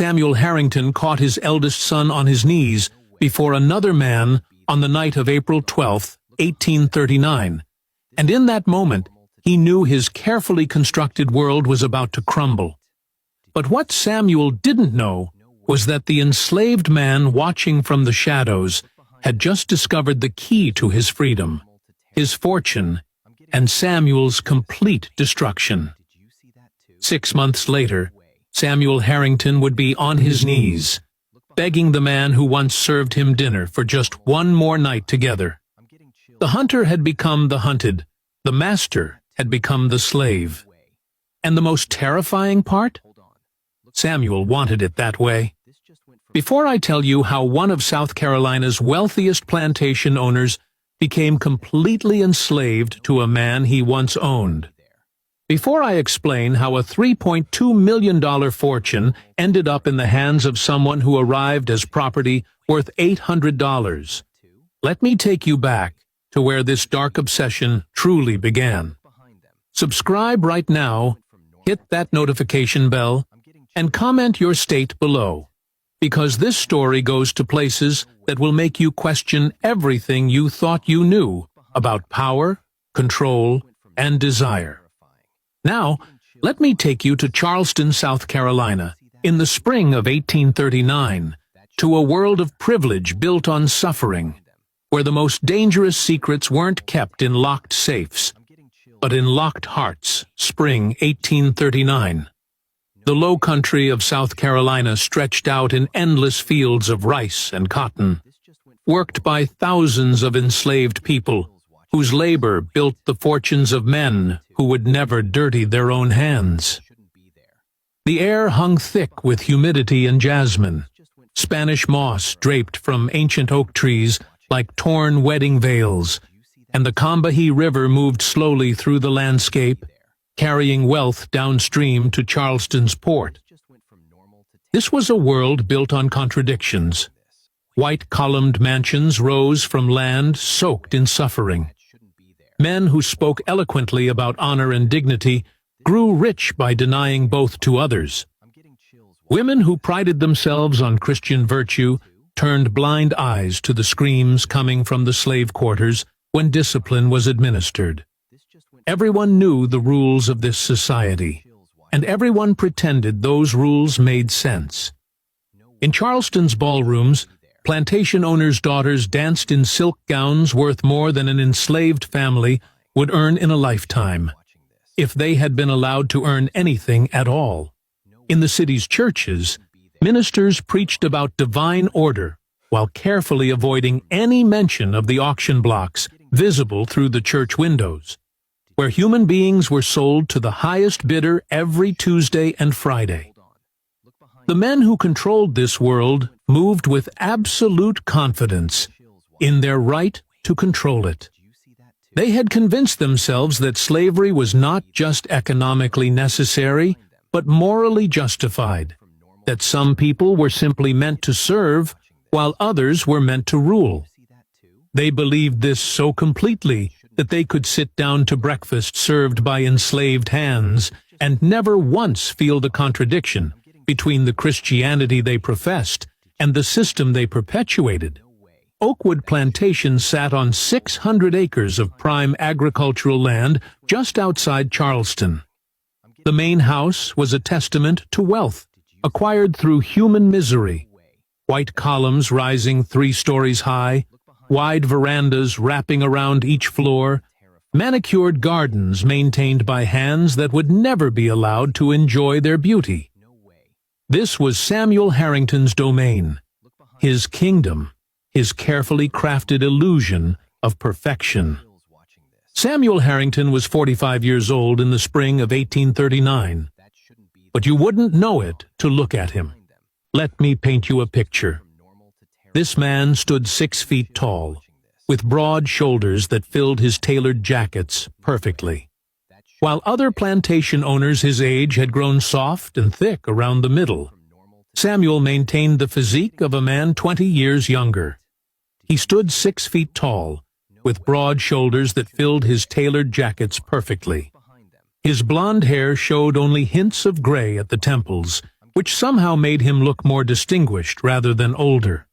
Samuel Harrington caught his eldest son on his knees before another man on the night of April 12, 1839, and in that moment he knew his carefully constructed world was about to crumble. But what Samuel didn't know was that the enslaved man watching from the shadows had just discovered the key to his freedom, his fortune, and Samuel's complete destruction. 6 months later, Samuel Harrington would be on his knees, begging the man who once served him dinner for just one more night together. The hunter had become the hunted, the master had become the slave. And the most terrifying part? Samuel wanted it that way. Before I tell you how one of South Carolina's wealthiest plantation owners became completely enslaved to a man he once owned, before I explain how a $3.2 million fortune ended up in the hands of someone who arrived as property worth $800, let me take you back to where this dark obsession truly began. Subscribe right now, hit that notification bell, and comment your state below, because this story goes to places that will make you question everything you thought you knew about power, control, and desire. Now, let me take you to Charleston, South Carolina, in the spring of 1839, to a world of privilege built on suffering, where the most dangerous secrets weren't kept in locked safes, but in locked hearts. Spring 1839. The low country of South Carolina stretched out in endless fields of rice and cotton, worked by thousands of enslaved people, whose labor built the fortunes of men who would never dirty their own hands. The air hung thick with humidity and jasmine. Spanish moss draped from ancient oak trees like torn wedding veils, and the Combahee River moved slowly through the landscape, carrying wealth downstream to Charleston's port. This was a world built on contradictions. White-columned mansions rose from land soaked in suffering. Men who spoke eloquently about honor and dignity grew rich by denying both to others. Women who prided themselves on Christian virtue turned blind eyes to the screams coming from the slave quarters when discipline was administered. Everyone knew the rules of this society, and everyone pretended those rules made sense. In Charleston's ballrooms, plantation owners' daughters danced in silk gowns worth more than an enslaved family would earn in a lifetime, if they had been allowed to earn anything at all. In the city's churches, ministers preached about divine order while carefully avoiding any mention of the auction blocks visible through the church windows, where human beings were sold to the highest bidder every Tuesday and Friday. The men who controlled this world moved with absolute confidence in their right to control it. They had convinced themselves that slavery was not just economically necessary, but morally justified, that some people were simply meant to serve, while others were meant to rule. They believed this so completely that they could sit down to breakfast served by enslaved hands and never once feel the contradiction between the Christianity they professed and the system they perpetuated. Oakwood Plantation sat on 600 acres of prime agricultural land just outside Charleston. The main house was a testament to wealth acquired through human misery. White columns rising 3 stories high, wide verandas wrapping around each floor, manicured gardens maintained by hands that would never be allowed to enjoy their beauty. This was Samuel Harrington's domain, his kingdom, his carefully crafted illusion of perfection. Samuel Harrington was 45 years old in the spring of 1839, but you wouldn't know it to look at him. Let me paint you a picture. This man stood 6 feet tall, with broad shoulders that filled his tailored jackets perfectly. While other plantation owners his age had grown soft and thick around the middle, Samuel maintained the physique of a man 20 years younger. He stood 6 feet tall, with broad shoulders that filled his tailored jackets perfectly. His blonde hair showed only hints of gray at the temples, which somehow made him look more distinguished rather than older.